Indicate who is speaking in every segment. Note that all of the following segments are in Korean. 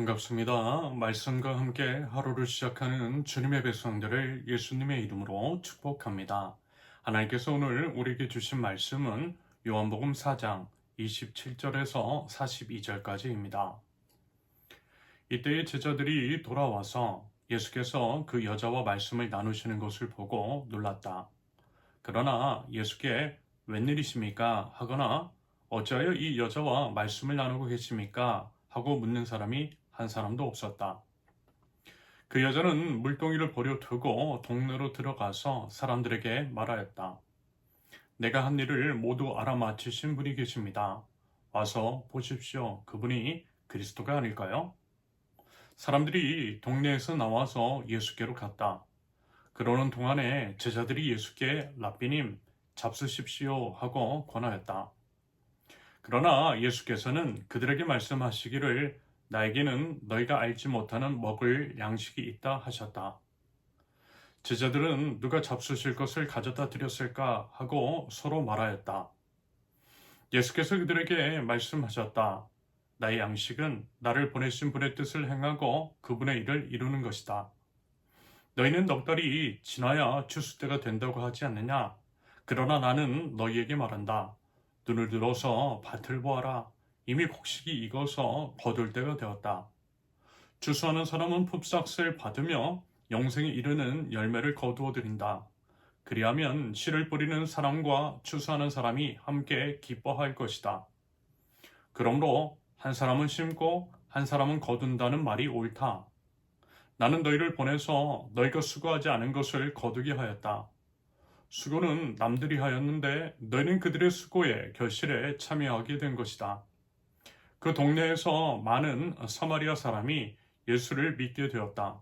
Speaker 1: 반갑습니다. 말씀과 함께 하루를 시작하는 주님의 백성들을 예수님의 이름으로 축복합니다. 하나님께서 오늘 우리에게 주신 말씀은 요한복음 4장 27절에서 42절까지입니다. 이때의 제자들이 돌아와서 예수께서 그 여자와 말씀을 나누시는 것을 보고 놀랐다. 그러나 예수께 웬일이십니까? 하거나 어찌하여 이 여자와 말씀을 나누고 계십니까? 하고 묻는 사람이 한 사람도 없었다. 그 여자는 물동이를 버려두고 동네로 들어가서 사람들에게 말하였다. 내가 한 일을 모두 알아맞히신 분이 계십니다. 와서 보십시오. 그분이 그리스도가 아닐까요? 사람들이 동네에서 나와서 예수께로 갔다. 그러는 동안에 제자들이 예수께 랍비님 잡수십시오 하고 권하였다. 그러나 예수께서는 그들에게 말씀하시기를 나에게는 너희가 알지 못하는 먹을 양식이 있다 하셨다. 제자들은 누가 잡수실 것을 가져다 드렸을까 하고 서로 말하였다. 예수께서 그들에게 말씀하셨다. 나의 양식은 나를 보내신 분의 뜻을 행하고 그분의 일을 이루는 것이다. 너희는 넉 달이 지나야 추수 때가 된다고 하지 않느냐? 그러나 나는 너희에게 말한다. 눈을 들어서 밭을 보아라. 이미 곡식이 익어서 거둘 때가 되었다. 추수하는 사람은 품삯을 받으며 영생에 이르는 열매를 거두어 드린다. 그리하면 씨를 뿌리는 사람과 추수하는 사람이 함께 기뻐할 것이다. 그러므로 한 사람은 심고 한 사람은 거둔다는 말이 옳다. 나는 너희를 보내서 너희가 수고하지 않은 것을 거두게 하였다. 수고는 남들이 하였는데 너희는 그들의 수고에 결실에 참여하게 된 것이다. 그 동네에서 많은 사마리아 사람이 예수를 믿게 되었다.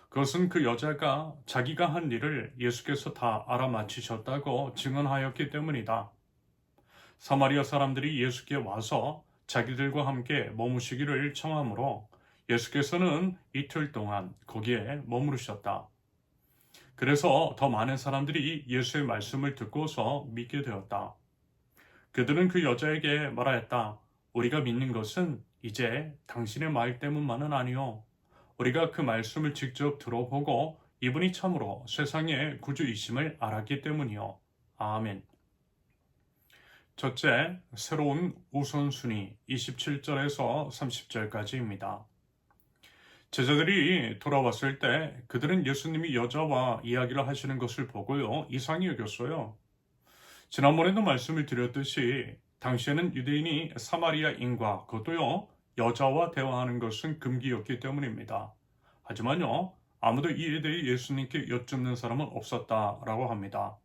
Speaker 1: 그것은 그 여자가 자기가 한 일을 예수께서 다 알아맞히셨다고 증언하였기 때문이다. 사마리아 사람들이 예수께 와서 자기들과 함께 머무시기를 청하므로 예수께서는 이틀 동안 거기에 머무르셨다. 그래서 더 많은 사람들이 예수의 말씀을 듣고서 믿게 되었다. 그들은 그 여자에게 말하였다. 우리가 믿는 것은 이제 당신의 말 때문만은 아니요. 우리가 그 말씀을 직접 들어보고 이분이 참으로 세상의 구주이심을 알았기 때문이요. 아멘. 첫째, 새로운 우선순위 27절에서 30절까지입니다. 제자들이 돌아왔을 때 그들은 예수님이 여자와 이야기를 하시는 것을 보고요, 이상히 여겼어요. 지난번에도 말씀을 드렸듯이 당시에는 유대인이 사마리아인과 그것도요, 여자와 대화하는 것은 금기였기 때문입니다. 하지만요, 아무도 이에 대해 예수님께 여쭙는 사람은 없었다라고 합니다.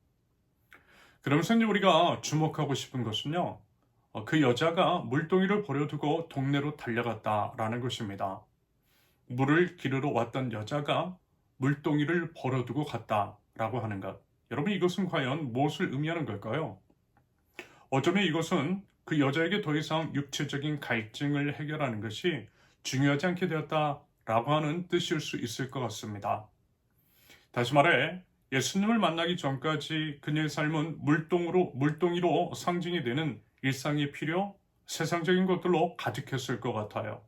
Speaker 1: 그러면서 이제 우리가 주목하고 싶은 것은요, 그 여자가 물동이를 버려두고 동네로 달려갔다라는 것입니다. 물을 기르러 왔던 여자가 물동이를 버려두고 갔다라고 하는 것. 여러분, 이것은 과연 무엇을 의미하는 걸까요? 어쩌면 이것은 그 여자에게 더 이상 육체적인 갈증을 해결하는 것이 중요하지 않게 되었다라고 하는 뜻일 수 있을 것 같습니다. 다시 말해, 예수님을 만나기 전까지 그녀의 삶은 물동이로 상징이 되는 일상의 필요, 세상적인 것들로 가득했을 것 같아요.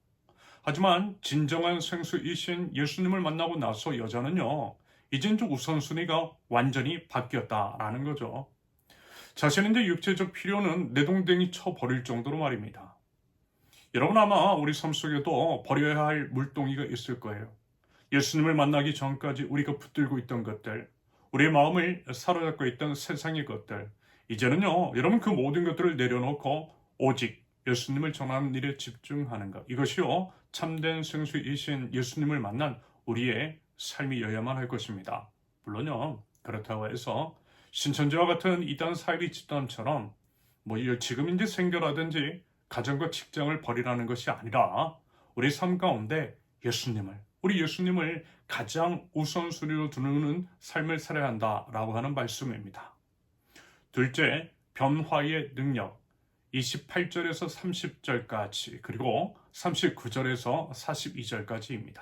Speaker 1: 하지만 진정한 생수이신 예수님을 만나고 나서 여자는요, 이젠 좀 우선순위가 완전히 바뀌었다라는 거죠. 자신의 육체적 필요는 내동댕이 쳐버릴 정도로 말입니다. 여러분, 아마 우리 삶 속에도 버려야 할 물동이가 있을 거예요. 예수님을 만나기 전까지 우리가 붙들고 있던 것들, 우리의 마음을 사로잡고 있던 세상의 것들, 이제는요, 여러분, 그 모든 것들을 내려놓고 오직 예수님을 전하는 일에 집중하는 것, 이것이요, 참된 생수이신 예수님을 만난 우리의 삶이어야만 할 것입니다. 물론요, 그렇다고 해서 신천지와 같은 이단 사이비 집단처럼 지금 이제 생겨라든지 가정과 직장을 버리라는 것이 아니라 우리 삶 가운데 우리 예수님을 가장 우선순위로 두는 삶을 살아야 한다라고 하는 말씀입니다. 둘째, 변화의 능력 28절에서 30절까지 그리고 39절에서 42절까지입니다.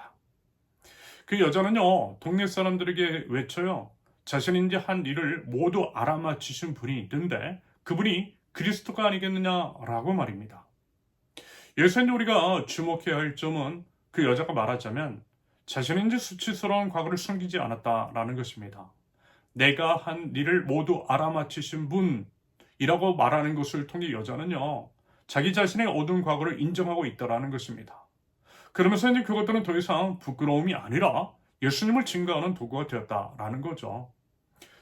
Speaker 1: 그 여자는요, 동네 사람들에게 외쳐요. 자신이 이제 한 일을 모두 알아맞히신 분이 있는데 그분이 그리스도가 아니겠느냐라고 말입니다. 여기서 이제 우리가 주목해야 할 점은 그 여자가 말하자면 자신은 이제 수치스러운 과거를 숨기지 않았다라는 것입니다. 내가 한 일을 모두 알아맞히신 분이라고 말하는 것을 통해 여자는요, 자기 자신의 어두운 과거를 인정하고 있다라는 것입니다. 그러면서 이제 그것들은 더 이상 부끄러움이 아니라 예수님을 증거하는 도구가 되었다라는 거죠.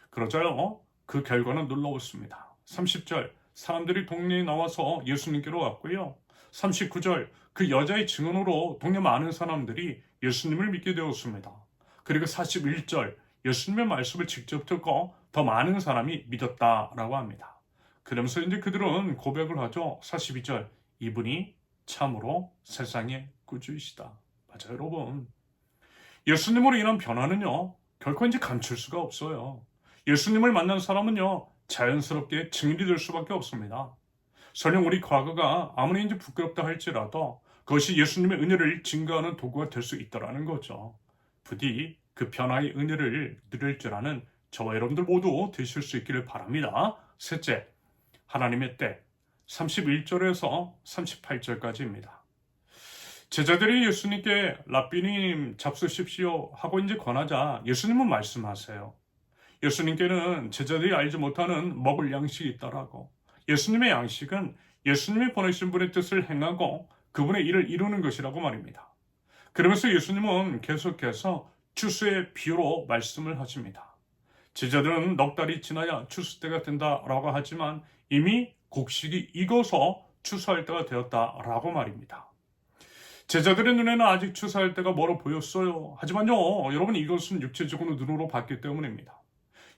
Speaker 1: 그러자요, 그 결과는 놀라웠습니다. 30절, 사람들이 동네에 나와서 예수님께로 왔고요. 39절, 그 여자의 증언으로 동네 많은 사람들이 예수님을 믿게 되었습니다. 그리고 41절, 예수님의 말씀을 직접 듣고 더 많은 사람이 믿었다라고 합니다. 그러면서 이제 그들은 고백을 하죠. 42절, 이분이 참으로 세상의 구주이시다. 맞아요, 여러분. 예수님으로 인한 변화는요, 결코 이제 감출 수가 없어요. 예수님을 만난 사람은요, 자연스럽게 증인이 될 수밖에 없습니다. 설령 우리 과거가 아무리 이제 부끄럽다 할지라도 그것이 예수님의 은혜를 증거하는 도구가 될 수 있다라는 거죠. 부디 그 변화의 은혜를 누릴 줄 아는 저와 여러분들 모두 되실 수 있기를 바랍니다. 셋째, 하나님의 때 31절에서 38절까지입니다. 제자들이 예수님께 랍비님 잡수십시오 하고 이제 권하자 예수님은 말씀하세요. 예수님께는 제자들이 알지 못하는 먹을 양식이 있다라고. 예수님의 양식은 예수님이 보내신 분의 뜻을 행하고 그분의 일을 이루는 것이라고 말입니다. 그러면서 예수님은 계속해서 추수의 비유로 말씀을 하십니다. 제자들은 넉 달이 지나야 추수 때가 된다라고 하지만 이미 곡식이 익어서 추수할 때가 되었다라고 말입니다. 제자들의 눈에는 아직 추수할 때가 멀어 보였어요. 하지만요, 여러분 이것은 육체적으로 눈으로 봤기 때문입니다.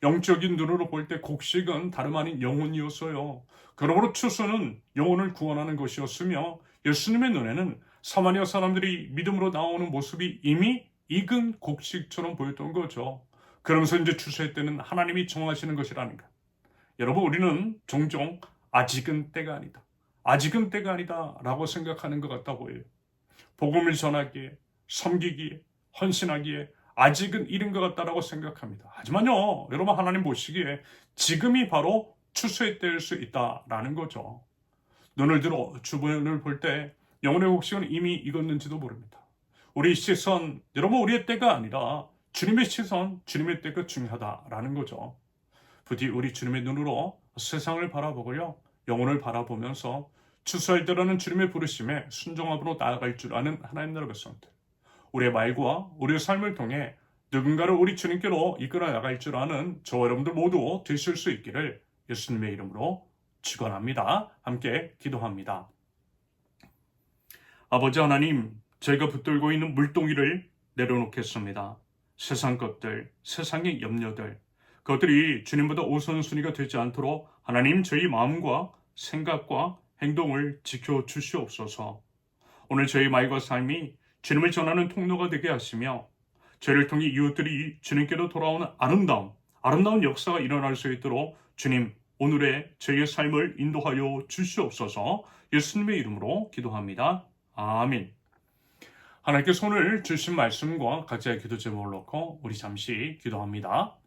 Speaker 1: 영적인 눈으로 볼 때 곡식은 다름 아닌 영혼이었어요. 그러므로 추수는 영혼을 구원하는 것이었으며 예수님의 눈에는 사마리아 사람들이 믿음으로 나오는 모습이 이미 익은 곡식처럼 보였던 거죠. 그러면서 이제 추수의 때는 하나님이 정하시는 것이라는 것. 여러분, 우리는 종종 아직은 때가 아니다. 아직은 때가 아니다 라고 생각하는 것 같다 보여요. 복음을 전하기에, 섬기기에, 헌신하기에 아직은 이른 것 같다라고 생각합니다. 하지만요, 여러분 하나님 보시기에 지금이 바로 추수의 때일 수 있다라는 거죠. 눈을 들어 주변을 볼 때 영혼의 곡식은 이미 익었는지도 모릅니다. 우리 시선, 여러분 우리의 때가 아니라 주님의 시선, 주님의 때가 중요하다라는 거죠. 부디 우리 주님의 눈으로 세상을 바라보고요, 영혼을 바라보면서 추수할 때라는 주님의 부르심에 순종함으로 나아갈 줄 아는 하나님 나라 백성들. 우리의 말과 우리의 삶을 통해 누군가를 우리 주님께로 이끌어 나갈 줄 아는 저와 여러분들 모두 되실 수 있기를 예수님의 이름으로 축원합니다. 함께 기도합니다. 아버지 하나님, 저희가 붙들고 있는 물동이를 내려놓겠습니다. 세상 것들, 세상의 염려들, 그것들이 주님보다 우선순위가 되지 않도록 하나님 저희 마음과 생각과 행동을 지켜주시옵소서. 오늘 저희 말과 삶이 주님을 전하는 통로가 되게 하시며 저희를 통해 이웃들이 주님께로 돌아오는 아름다운 역사가 일어날 수 있도록 주님 오늘의 저희의 삶을 인도하여 주시옵소서. 예수님의 이름으로 기도합니다. 아멘. 하나님께 손을 주신 말씀과 각자의 기도 제목을 놓고 우리 잠시 기도합니다.